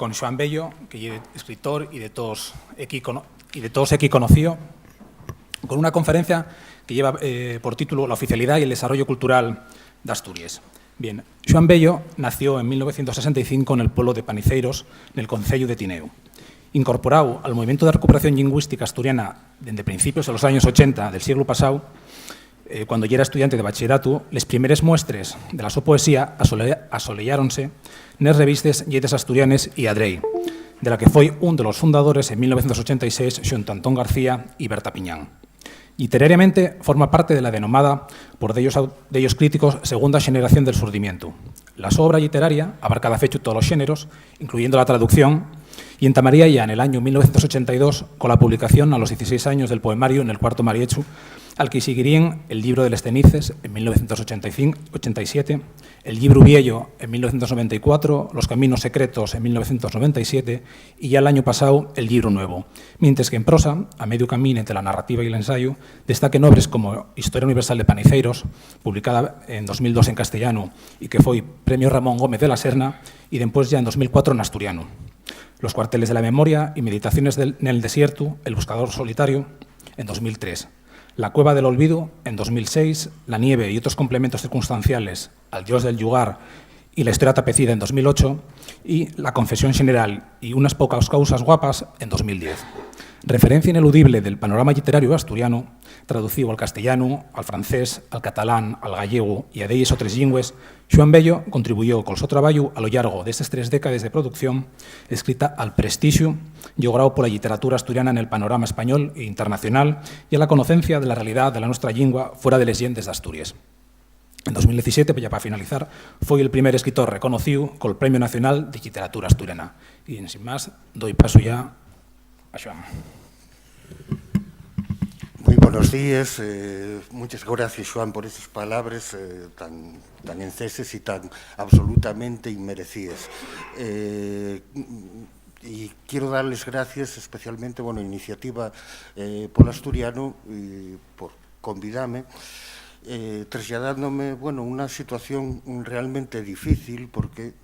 con Xoán Bello, que es escritor y de todos aquí conocido, con una conferencia que lleva por título La oficialidad y el desarrollo cultural de Asturias. Bien, Xoán Bello nació en 1965 en el pueblo de Paniceiros, en el concello de Tineo. Incorporado al movimiento de recuperación lingüística asturiana desde principios de los años 80 del siglo pasado, cuando ya era estudiante de bachillerato, les primeres muestres de la so poesía asolelláronse nes revistes Lletres Asturianes y Adrei, de la que foi un de los fundadores en 1986 xunto Antón García y Berta Piñán. Literariamente forma parte de la denomada, por de ellos críticos, segunda generación del surdimiento. La su obra literaria abarca de fecho todos los géneros, incluyendo la traducción, y entamaría ya en el año 1982 con la publicación a los 16 años del poemario En el cuarto Mariechu, al que seguirían El libro de les cenices en 1987, El libro viejo en 1994, Los caminos secretos en 1997 y ya el año pasado El libro nuevo, mientras que en prosa, a medio camino entre la narrativa y el ensayo, destaquen obras como Historia universal de Paniceiros, publicada en 2002 en castellano y que fue Premio Ramón Gómez de la Serna, y después ya en 2004 en asturiano. Los cuarteles de la memoria y Meditaciones en el desierto, El buscador solitario, en 2003. La cueva del olvido, en 2006, La nieve y otros complementos circunstanciales, Al dios del yugar y La historia tapecida, en 2008, y La confesión general y Unas pocas causas guapas, en 2010. Referencia ineludible del panorama literario asturiano, traducido al castellano, al francés, al catalán, al gallego y a delles otras lingües, Xoán Bello contribuyó con su trabajo a lo largo de estas 3 décadas de producción, escrita al prestigio logrado por la literatura asturiana en el panorama español e internacional y a la conocencia de la realidad de la nuestra lengua fuera de les llendes de Asturias. En 2017, ya para finalizar, fue el primer escritor reconocido con el Premio Nacional de Literatura Asturiana. Y sin más, doy paso ya a Xoán. Muy buenos días. Muchas gracias, Xoán, por esas palabras tan enceses y tan absolutamente inmerecidas. Y quiero darles gracias especialmente, bueno, Iniciativa por Asturiano, por convidarme, trasladándome, bueno, una situación realmente difícil porque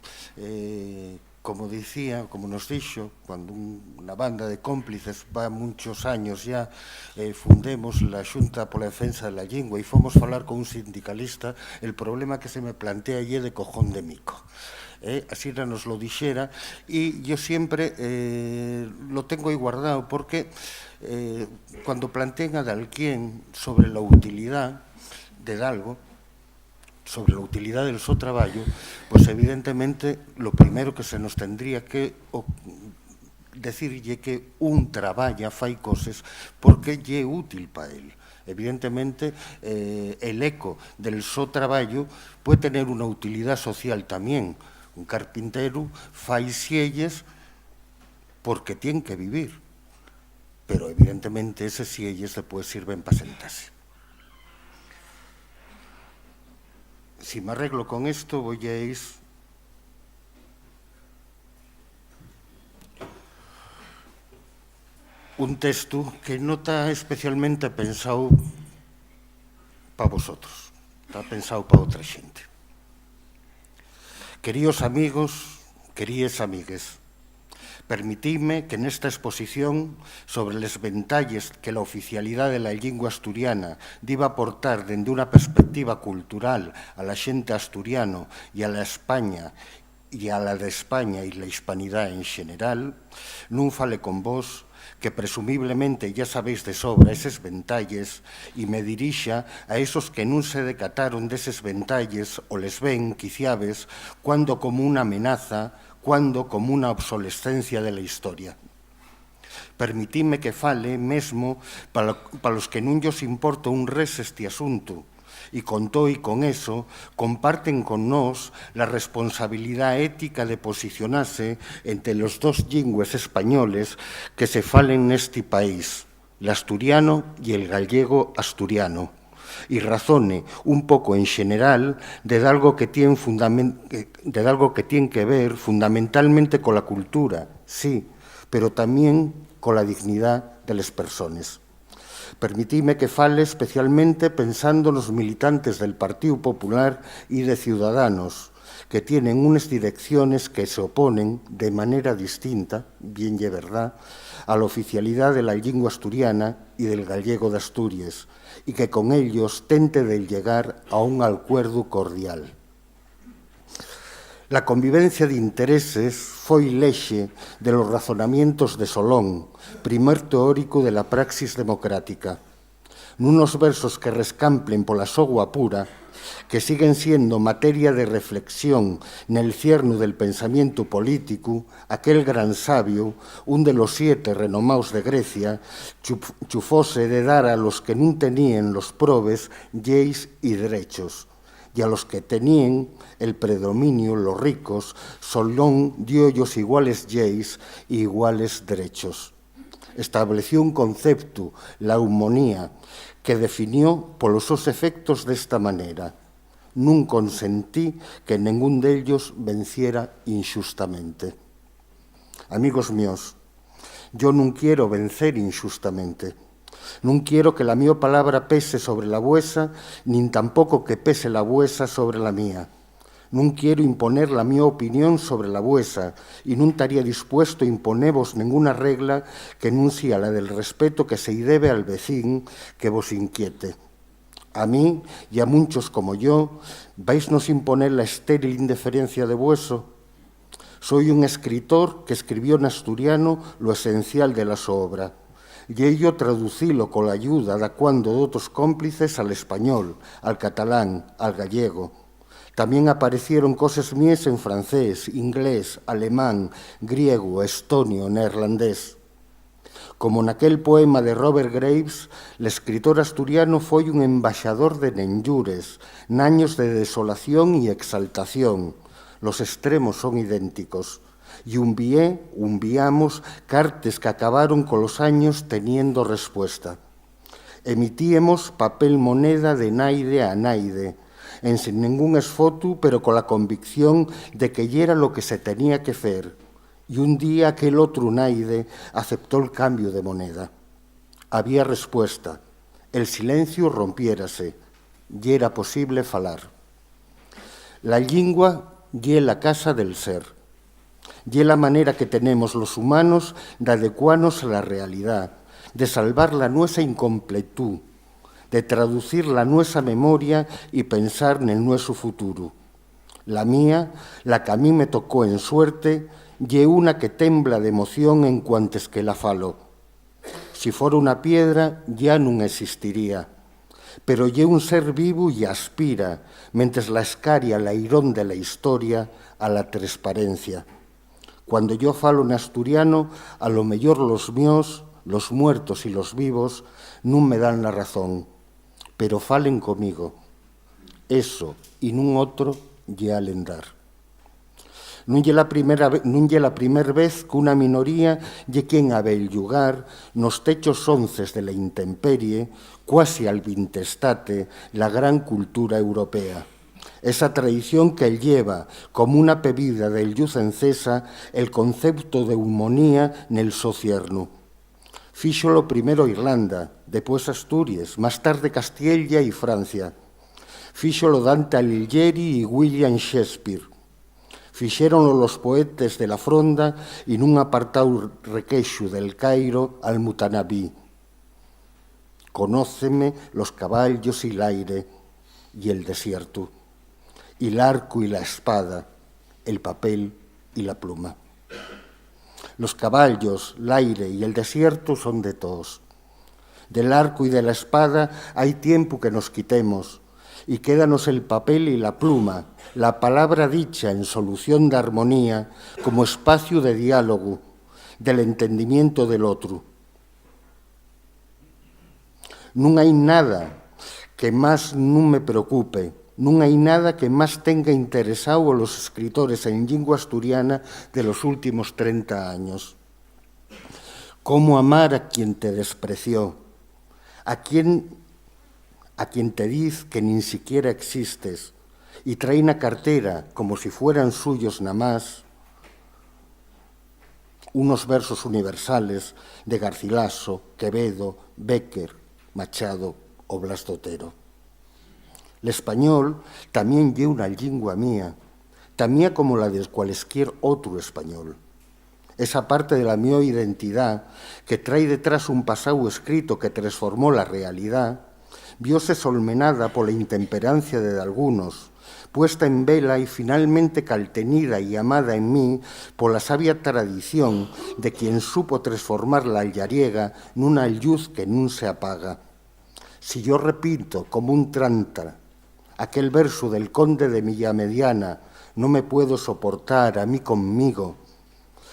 como decía, como nos dixo, cuando unha banda de cómplices va muchos años ya, fundemos la Xunta pola Defensa da Lingua e fomos falar con un sindicalista, el problema que se me plantea é de cojón de mico. Así nos lo dixera, e yo siempre lo tengo aí guardado, porque cuando plantean a alguén sobre la utilidad de algo, sobre la utilidad del su traballo, pues evidentemente lo primero que se nos tendría que decirlle que un traballa, fai cosas porque lle útil para él. Evidentemente, el eco del su traballo puede tener una utilidad social también. Un carpintero fai sielles porque tiene que vivir, pero evidentemente esos sielles después sirven para sentarse. Si me arreglo con esto, voy a ir un texto que no está especialmente pensado para vosotros, está pensado para otra gente. Queridos amigos, queridas amigues, permitidme que nesta exposición sobre les ventalles que la oficialidad de la lingua asturiana diba aportar dende unha perspectiva cultural a la xente asturiano e a la España e a la de España e la hispanidade en general, non fale con vos que presumiblemente ya sabéis de sobra eses ventalles e me dirixa a esos que non se decataron deses ventalles o les ven, quiciabes, cuando como unha amenaza, cuando como unha obsolescencia de la historia. Permitidme que fale mesmo para los que non lles importa un res este asunto e con todo e con eso comparten con nós la responsabilidade ética de posicionarse entre los dos lingües españoles que se falen neste país, el asturiano e el gallego asturiano, y razone un poco en general de algo que tiene que ver fundamentalmente con la cultura, sí, pero también con la dignidad de las personas. Permitidme que fale especialmente pensando nos militantes del Partido Popular e de Ciudadanos, que tienen unas direcciones que se oponen de manera distinta, bien y verdad, a la oficialidad de la lengua asturiana y del gallego de Asturias, y que con ellos tente de llegar a un acuerdo cordial. La convivencia de intereses foi lexe de los razonamientos de Solón, primer teórico de la praxis democrática. Nunos versos que rescamplen pola sogua pura, que siguen siendo materia de reflexión nel cierno del pensamiento político, aquel gran sabio, un de los 7 renomaos de Grecia, chufóse de dar a los que non tenían los probes, lleis y derechos, y a los que tenían el predominio, los ricos, Solón diollos iguales lleis e iguales derechos. Estableció un concepto, la humonía, que definió polos seus efectos desta manera: nun consentí que ningún dellos venciera injustamente. Amigos míos, yo non quiero vencer injustamente. Non quiero que la miña palabra pese sobre la vuesa, nin tampouco que pese la vuesa sobre la mía. Non quiero imponer la miña opinión sobre la vuesa e non estaría dispuesto a imponevos ninguna regla que non sea la del respeto que se debe al vecín que vos inquiete. A mí y a muchos como yo, ¿vais-nos imponer la estéril indiferencia de vueso? Soy un escritor que escribió en asturiano lo esencial de la su obra, y ello traducilo con la ayuda de cuando de otros cómplices al español, al catalán, al gallego. También aparecieron cosas mías en francés, inglés, alemán, griego, estonio, neerlandés. Como naquel poema de Robert Graves, el escritor asturiano foi un embaixador de nenllures, naños de desolación y exaltación. Los extremos son idénticos. Y enviamos cartas que acabaron con los años teniendo respuesta. Emitíamos papel moneda de naide a naide, en sin ningún esfoto, pero con la convicción de que ya era lo que se tenía que hacer. Y un día aquel otro naide aceptó el cambio de moneda. Había respuesta, el silencio rompiérase, y era posible falar. La lingua ye la casa del ser. Y la manera que tenemos los humanos de adecuarnos a la realidad, de salvar la nuestra incompletud, de traducir la nuestra memoria y pensar en el nuestro futuro. La mía, la que a mí me tocó en suerte, ye una que tembla de emoción en cuantes que la falo. Si fuera una piedra, ya no existiría, pero ye un ser vivo y aspira, mientras la escaria la irón de la historia, a la transparencia. Cuando yo falo en asturiano, a lo mejor los míos, los muertos y los vivos, no me dan la razón, pero falen conmigo. Eso y nun otro ye alendar. Non ye la primer vez que una minoría ye quien a bellugar nos techos onces de la intemperie, cuasi al vintestate, la gran cultura europea. Esa tradición que lleva como una bebida del luz encesa el concepto de humonía nel socierno. Fíxolo primero Irlanda, después Asturias, más tarde Castilla y Francia. Fíxolo Dante Alighieri y William Shakespeare. Fixéronlo los poetas de la Fronda y nun apartado requeixo del Cairo al Mutanabí. Conóceme los caballos y el aire y el desierto, y el arco y la espada, el papel y la pluma. Los caballos, el aire y el desierto son de todos. Del arco y de la espada hay tiempo que nos quitemos, y quédanos el papel y la pluma, la palabra dicha en solución de armonía, como espacio de diálogo, del entendimiento del otro. Non hai nada que más non me preocupe, non hai nada que más tenga interesado a los escritores en lingua asturiana de los últimos 30 años. Cómo amar a quien te despreció, a quien te dice que ni siquiera existes y trae una cartera como si fueran suyos nada más, unos versos universales de Garcilaso, Quevedo, Bécquer, Machado o Blas de Otero. El español también lle una lingua mía, tamía como la de cualesquier otro español. Esa parte de la miña identidad que trae detrás un pasado escrito que transformó la realidad, viose solmenada pola intemperancia de algunos, puesta en vela y finalmente caltenida y amada en mí pola sabia tradición de quien supo transformar la allariega nunha luz que nun se apaga. Si yo repito como un tranta aquel verso del conde de Villamediana, no me puedo soportar a mí conmigo,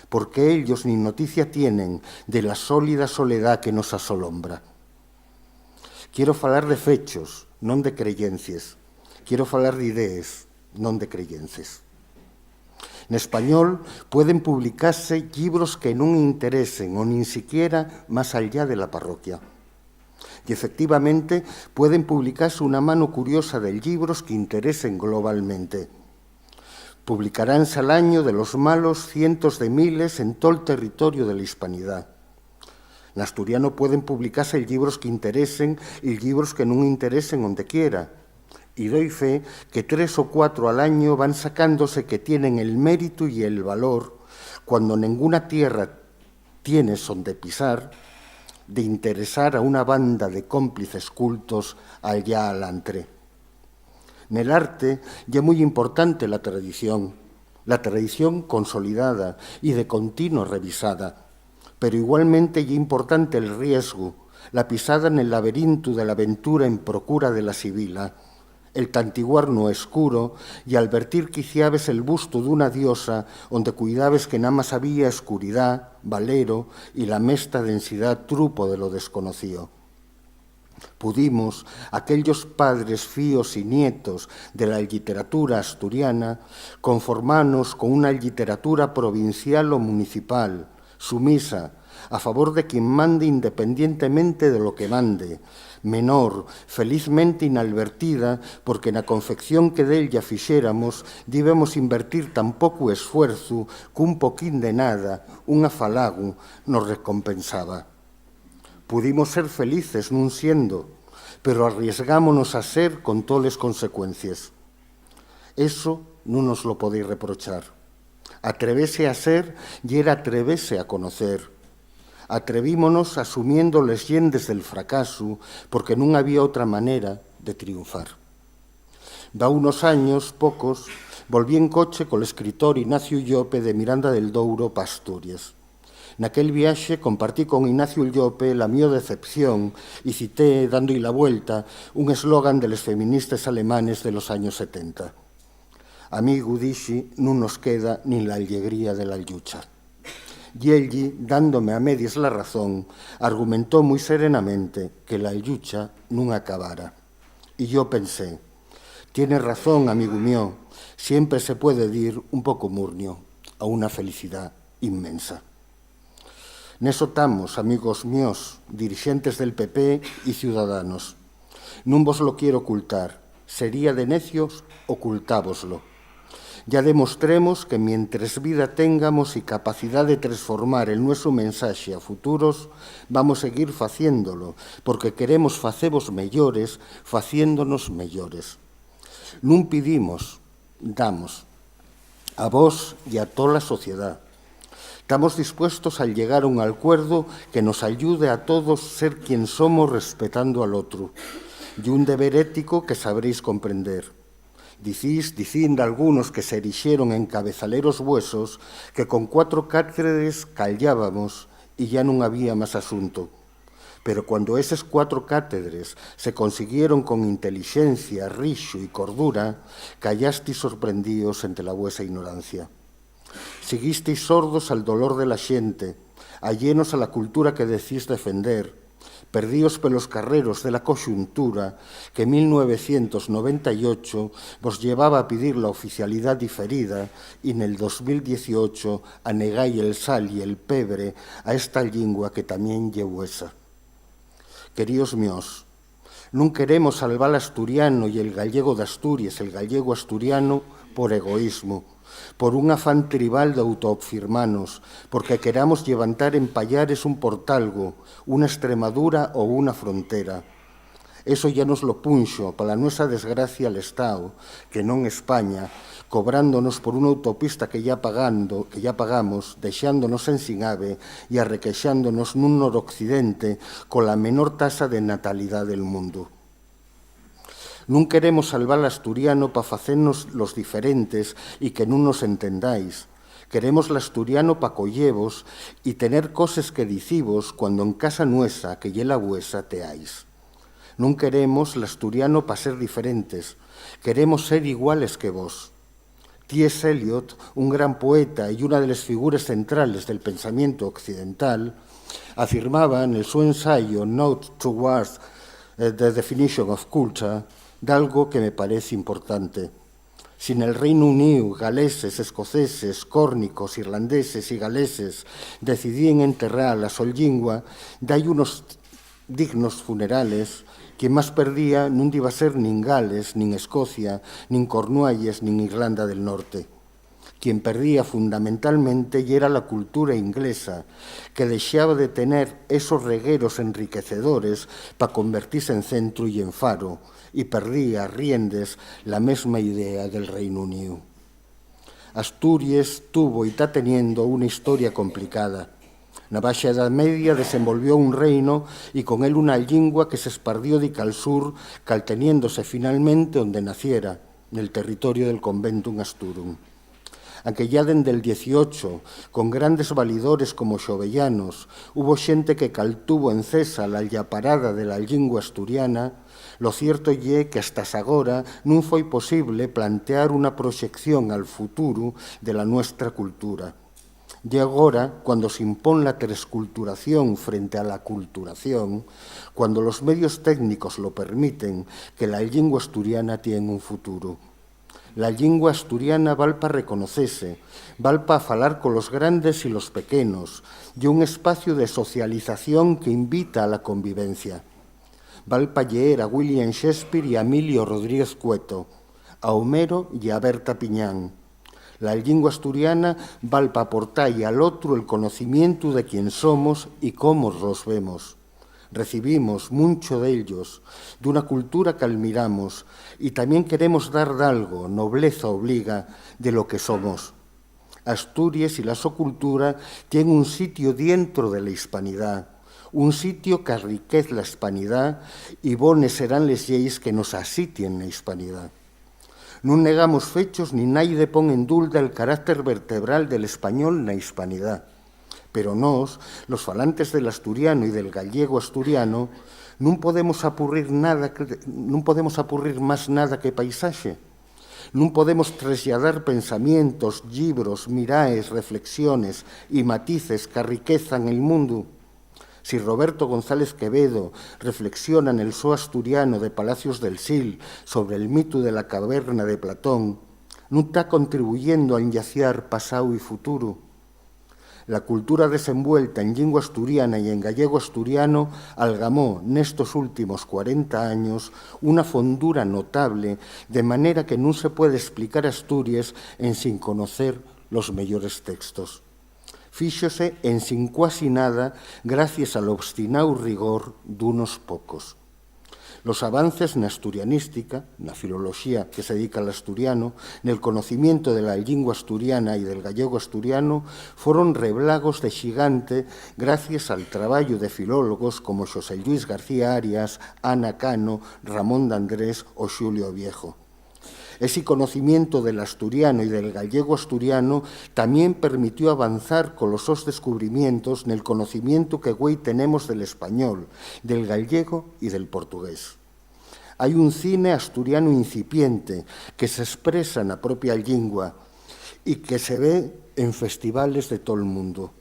porque ellos ni noticia tienen de la sólida soledad que nos asolombra. Quiero falar de fechos, non de creyencias. Quiero falar de ideas, non de creyences. En español pueden publicarse libros que non interesen o nin siquiera más allá de la parroquia. Y efectivamente pueden publicarse una mano curiosa de libros que interesen globalmente. Publicaránse al año de los malos cientos de miles en todo el territorio de la hispanidad. En asturiano pueden publicarse libros que interesen y libros que non interesen donde quiera. Y doy fe que 3 o 4 al año van sacándose que tienen el mérito y el valor, cuando ninguna tierra tiene donde pisar, de interesar a una banda de cómplices cultos allá alantre. Nel arte ya muy importante la tradición consolidada y de continuo revisada, pero igualmente ya importante el riesgo, la pisada en el laberinto de la aventura en procura de la sibila, el tantiguar no escuro y advertir quiciabes el busto d'una diosa onde cuidabes que nada más había escuridad, valero y la mesta densidad trupo de lo desconocido. Pudimos, aquellos padres fíos y nietos de la literatura asturiana, conformarnos con una literatura provincial o municipal, sumisa, a favor de quien mande independientemente de lo que mande, menor, felizmente inadvertida, porque na confección que della fixéramos debemos invertir tan pouco esfuerzo que un poquín de nada, un afalago, nos recompensaba. Pudimos ser felices nun siendo, pero arriesgámonos a ser con toles consecuencias. Eso non nos lo podéis reprochar. Atrevese a ser y era atrevese a conocer. Atrevímonos asumiendo les yendes del fracaso, porque non había outra manera de triunfar. Da unos años, pocos, volví en coche col escritor Ignacio Llope de Miranda del Douro pa Asturias. Naquel viaxe compartí con Ignacio Llope la miña decepción y cité, dando la vuelta, un eslogan de los feministas alemanes de los años 70. Amigo, dixi, non nos queda ni la alegría de la lucha. Y elli, dándome a medias la razón, argumentó muy serenamente que la lucha non acabara. Y yo pensé, tienes razón, amigo mío, siempre se puede dir un poco murnio a una felicidad inmensa. Neso estamos, amigos míos, dirigentes del PP y ciudadanos. Non vos lo quiero ocultar, sería de necios ocultávoslo. Ya demostremos que mientras vida tengamos y capacidad de transformar el nuestro mensaje a futuros, vamos a seguir faciéndolo, porque queremos facevos mellores, faciéndonos mellores. Non pedimos, damos, a vos y a toda la sociedad. Estamos dispuestos a llegar a un acuerdo que nos ayude a todos ser quien somos respetando al otro, y un deber ético que sabréis comprender. Dicindo algunos que se erixeron en cabezaleros huesos que con 4 cátedres callábamos y ya non había más asunto. Pero cuando esos 4 cátedres se consiguieron con inteligencia, rixo y cordura, callasteis sorprendidos entre la vuesa ignorancia. Seguisteis sordos al dolor de la xente, allenos a la cultura que decís defender, perdíos pelos carreros de la coyuntura que en 1998 vos llevaba a pedir la oficialidad diferida y en el 2018 anegáis el sal y el pebre a esta lingua que tamén lle huesa. Queridos míos, non queremos salvar al asturiano y el gallego de Asturias, el gallego asturiano, por egoísmo, por un afán tribal de autoafirmanos, porque queramos levantar en Pallares un portalgo, una Extremadura o una frontera. Eso ya nos lo punxo, para a nosa desgracia, al Estado, que non España, cobrándonos por unha autopista que ya pagamos, deixándonos en sin ave e arrequexándonos nun noroccidente cola menor tasa de natalidade del mundo. Non queremos salvar l'asturiano para facernos los diferentes e que non nos entendáis. Queremos l'asturiano para collevos e tener coses que dicivos cuando en casa nuesa, que lle la vuesa, teáis. Non queremos l'asturiano para ser diferentes, queremos ser iguales que vos. T.S. Eliot, un gran poeta y una de las figuras centrales del pensamiento occidental, afirmaba en el su ensayo Note Towards the Definition of Culture de algo que me parece importante. Si en el Reino Unido galeses, escoceses, córnicos, irlandeses y galeses decidían enterrar la sol lingua, dai unos dignos funerales, quien máis perdía non iba a ser nin Gales, nin Escocia, nin Cornualles, nin Irlanda del Norte. Quien perdía fundamentalmente y era la cultura inglesa, que deixaba de tener esos regueros enriquecedores para convertirse en centro y en faro, y perdía, riendes, la mesma idea del Reino Unido. Asturias tuvo y está teniendo una historia complicada. Na Baixa Edad Media desenvolvió un reino y con él una lingua que se espardió de cal sur, calteniéndose finalmente donde naciera, en el territorio del Conventum Asturum. Aunque ya dende el 18, con grandes validores como xovellanos, hubo xente que caltuvo en cesa la llaparada de la lingua asturiana, lo cierto é que hasta agora non foi posible plantear unha proxección al futuro de la nuestra cultura. Y agora, cuando se impone la tresculturación frente a la culturación, cuando los medios técnicos lo permiten, que la lingua asturiana tiene un futuro. La lingua asturiana val para reconocerse, val para falar con los grandes y los pequeños, y un espacio de socialización que invita a la convivencia. Val para leer a William Shakespeare y a Emilio Rodríguez Cueto, a Homero y a Berta Piñán. La lingua asturiana val para aportar al otro el conocimiento de quién somos y cómo los vemos. Recibimos mucho de ellos, de una cultura que admiramos, y también queremos dar de algo, nobleza obliga, de lo que somos. Asturias y la su cultura tienen un sitio dentro de la hispanidad, un sitio que enriquece la hispanidad y bones serán les lleis que nos asitien la hispanidad. Non negamos fechos ni naide pon en dulda el carácter vertebral del español na hispanidad. Pero nos, los falantes del asturiano y del gallego asturiano, non podemos apurrir máis nada que paisaxe. Non podemos trasladar pensamientos, libros, miraes, reflexiones y matices que enriquezan el mundo. Si Roberto González Quevedo reflexiona en el so asturiano de Palacios del Sil sobre el mito de la caverna de Platón, no está contribuyendo a enllaciar pasado y futuro. La cultura desenvuelta en lingua asturiana y en gallego asturiano algamó nestos últimos 40 años una fondura notable, de manera que non se puede explicar Asturias en sin conocer los mellores textos. Fíxose en sin cuasi nada gracias al obstinado rigor dunos pocos. Los avances na asturianística, na filoloxía que se dedica al asturiano, nel conocimiento de la lingua asturiana y del gallego asturiano, foron reblagos de xigante gracias al traballo de filólogos como Xosé Luis García Arias, Ana Cano, Ramón de Andrés o Xulio Viejo. Ese conocimiento del asturiano y del gallego asturiano también permitió avanzar con los descubrimientos en el conocimiento que hoy tenemos del español, del gallego y del portugués. Hay un cine asturiano incipiente que se expresa en la propia lengua y que se ve en festivales de todo el mundo.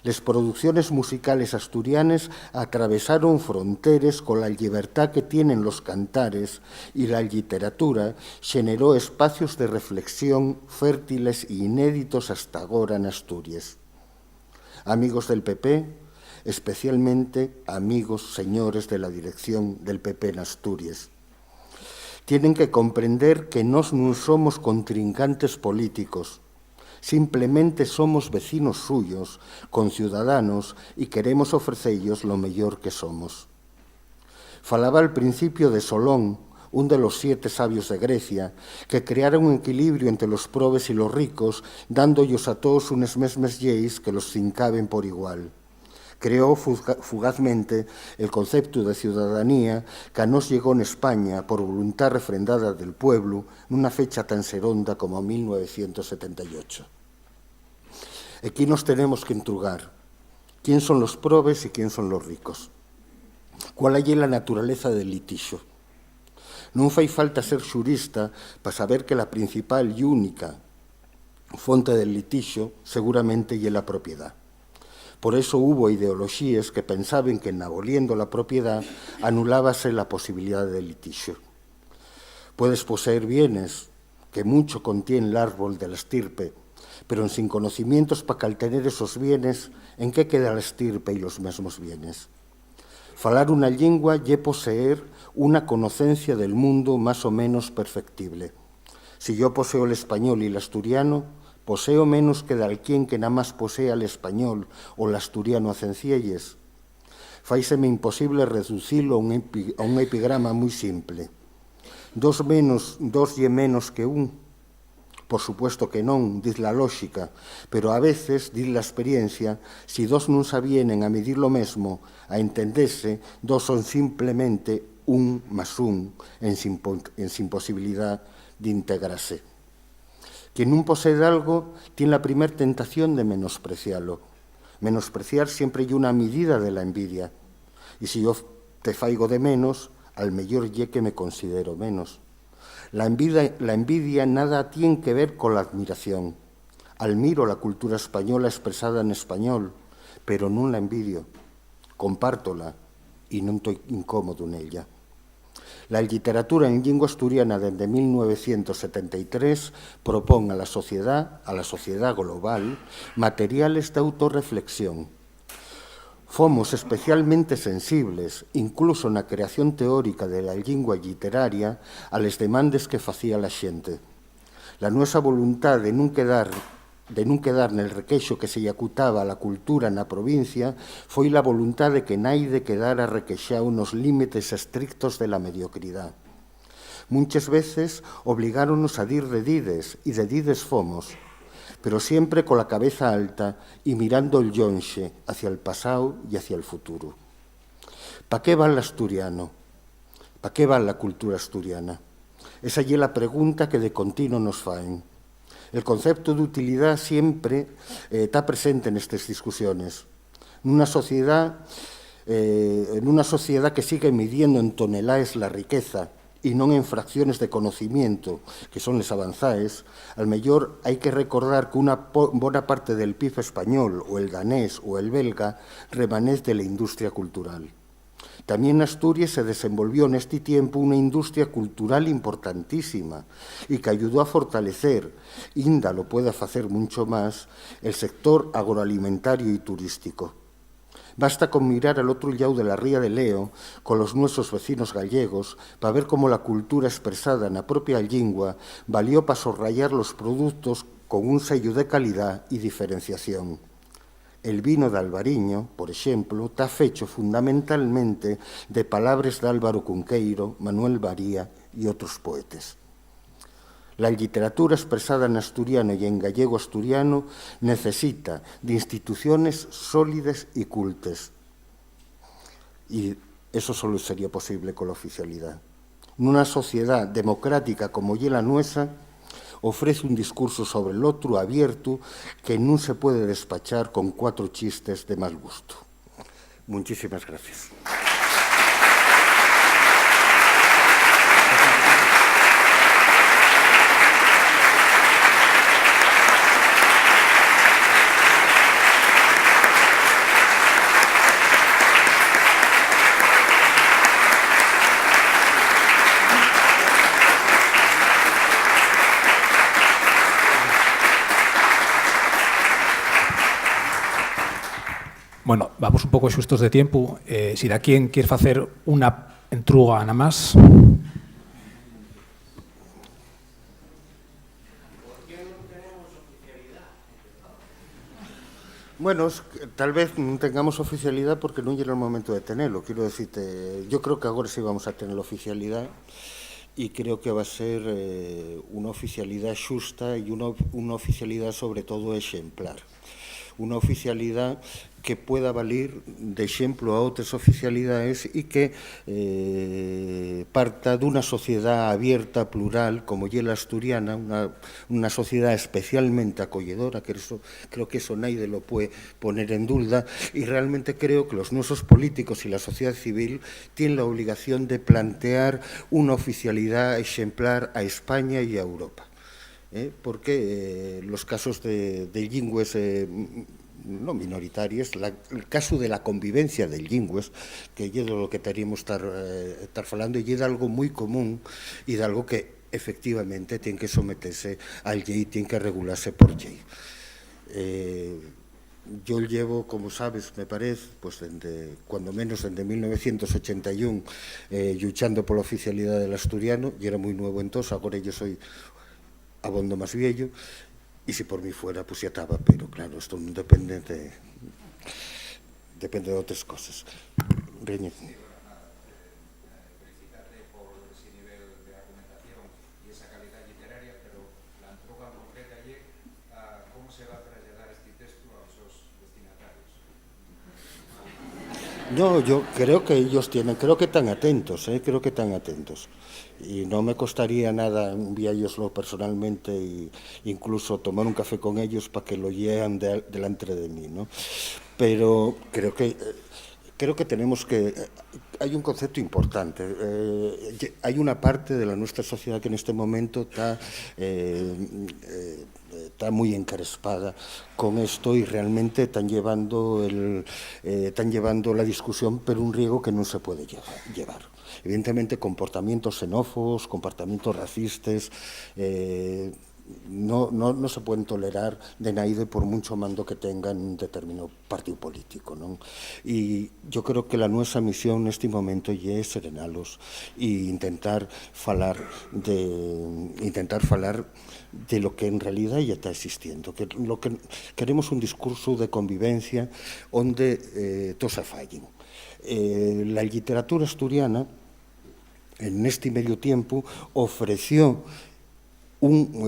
Las producciones musicales asturianas atravesaron fronteras con la libertad que tienen los cantares y la literatura generó espacios de reflexión fértiles e inéditos hasta ahora en Asturias. Amigos del PP, especialmente amigos señores de la dirección del PP en Asturias, tienen que comprender que nos no somos contrincantes políticos. Simplemente somos vecinos suyos, conciudadanos, y queremos ofrecerles lo mejor que somos. Falaba al principio de Solón, un de los 7 sabios de Grecia, que creara un equilibrio entre los probes y los ricos, dándollos a todos unes mesmes lleis que los cincaben por igual. Creó fugazmente el concepto de ciudadanía que a nos llegó en España por voluntad refrendada del pueblo en una fecha tan seronda como 1978. Aquí nos tenemos que entrugar. ¿Quién son los probes y quién son los ricos? ¿Cuál é a naturaleza del litixo? Non fai falta ser xurista para saber que a principal e única fonte del litixo seguramente é a propiedad. Por eso hubo ideoloxías que pensaban que en aboliendo la propiedad anulábase la posibilidad de litixo. Puedes poseer bienes que mucho contiene el árbol de la estirpe, pero sin conocimientos para caltener esos bienes, ¿en qué queda la estirpe y los mesmos bienes? Falar una lingua lle poseer una conocencia del mundo más o menos perfectible. Si yo poseo el español y el asturiano, poseo menos que de alguien que nada más posea el español o el asturiano a cencielles. Fáiseme imposible reducirlo a un epigrama muy simple. 2 lle menos que 1. Por supuesto que non, diz la lógica, pero a veces, diz la experiencia, si 2 non sabienen a medir lo mesmo, a entenderse, 2 son simplemente 1 más 1 en sin posibilidad de integrarse. Quien non posee algo tiene la primera tentación de menospreciarlo. Menospreciar siempre hay una medida de la envidia. Y si yo te faigo de menos, al mellor lle que me considero menos. La envidia nada tiene que ver con la admiración. Admiro la cultura española expresada en español, pero non la envidio. Compártola y non estoy incómodo en ella. La literatura en lingua asturiana desde 1973 propone a la sociedad global, materiales de autorreflexión. Fomos especialmente sensibles, incluso na creación teórica de la lingua literaria, a les demandes que facía la xente. La nuestra voluntad de non quedar nel requeixo que se acutaba a la cultura na provincia foi la voluntad de que naide quedara requeixado nos límites estrictos de la mediocridad. Muchas veces obligáronos a dir de dides, y de dides fomos, pero siempre con la cabeza alta y mirando el yonxe hacia el pasado y hacia el futuro. ¿Para qué va el asturiano? ¿Para qué va la cultura asturiana? Esa es la pregunta que de continuo nos faen. El concepto de utilidad siempre está presente en estas discusiones. En una sociedad que sigue midiendo en toneladas la riqueza y non en fracciones de conocimiento, que son les avanzaes, al mellor hai que recordar que una bona parte del PIB español, o el danés, o el belga, remanece de la industria cultural. También en Asturias se desenvolvió en este tiempo una industria cultural importantísima y que ayudó a fortalecer, inda lo puede hacer mucho más, el sector agroalimentario y turístico. Basta con mirar al otro lado de la ría de Leo, con los nuestros vecinos gallegos, para ver cómo la cultura expresada en la propia lingua valió para subrayar los productos con un sello de calidad y diferenciación. El vino de Albariño, por ejemplo, está fecho fundamentalmente de palabras de Álvaro Cunqueiro, Manuel María y otros poetas. La literatura expresada en asturiano y en gallego asturiano necesita de instituciones sólidas y cultas. Y eso solo sería posible con la oficialidad. En una sociedad democrática como la nuestra, ofrece un discurso sobre el otro abierto que no se puede despachar con 4 chistes de mal gusto. Muchísimas gracias. Bueno, vamos un pouco xustos de tempo. Si da quen quer facer unha entruga na máis. Bueno, tal vez non tengamos oficialidade porque non era o momento de tenelo. Quero decirte, yo creo que agora sí vamos a tener oficialidade e creo que va a ser unha oficialidade xusta e unha oficialidade sobre todo exemplar. Unha oficialidade que pueda valer de exemplo a outras oficialidades e que parta dunha sociedade abierta, plural, como lle a asturiana, unha sociedade especialmente acolledora, que eso, creo que eso naide lo puede poner en dúda, e realmente creo que los nosos políticos e la sociedade civil tienen la obligación de plantear unha oficialidade exemplar a España e a Europa. Porque los casos de lingües no minoritarias, el caso de la convivencia de lingües, que é lo que teríamos estar falando, e é algo moi común e de algo que efectivamente ten que someterse al lei, ten que regularse por lei. Yo llevo, como sabes, me parece, pues cuando menos desde 1981 luchando por la oficialidad del asturiano, y era muy nuevo entonces, ahora yo soy abondo más viejo, y si por mí fuera, pues ya estaba, pero claro, esto no depende de otras cosas. Reñe. Felicitarte por ese nivel de argumentación y esa calidad literaria, pero la entrega concreta allí, ¿cómo se va a trasladar este texto a esos destinatarios? No, yo creo que ellos creo que están atentos, creo que están atentos. Y no me costaría nada enviároslo personalmente e incluso tomar un café con ellos para que lo lleven delante de mí, ¿no? Pero creo que tenemos que... Hay un concepto importante. Hay una parte de la nuestra sociedad que en este momento está muy encrespada con esto y realmente están llevando la discusión por un riego que no se puede llevar. Evidentemente, comportamientos xenófobos, comportamientos racistas, no se pueden tolerar de naide por mucho mando que tengan un determinado partido político, ¿no? Y yo creo que la nuestra misión en este momento es serenalos e intentar falar de lo que en realidad ya está existiendo, que lo que queremos un discurso de convivencia onde todos se fallen. La literatura asturiana en este medio tiempo ofreció un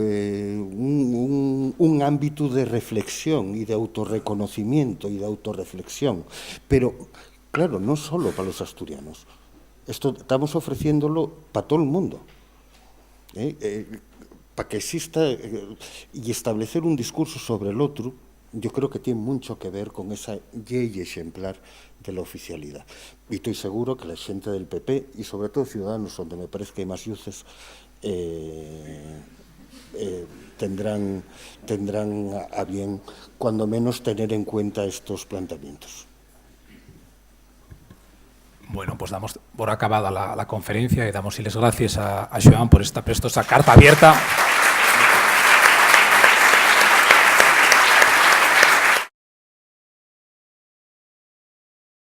ámbito de reflexión y de autorreconocimiento y de autorreflexión, pero claro, no solo para los asturianos, esto estamos ofreciéndolo para todo el mundo, para que exista y establecer un discurso sobre el otro. Yo creo que tiene mucho que ver con esa ley exemplar de la oficialidad. Y estoy seguro que la gente del PP y sobre todo Ciudadanos, donde me parece que hay más luces, tendrán a bien, cuando menos, tener en cuenta estos planteamientos. Bueno, pues damos por acabada la conferencia y damos las gracias a Joan por esta prestosa carta abierta.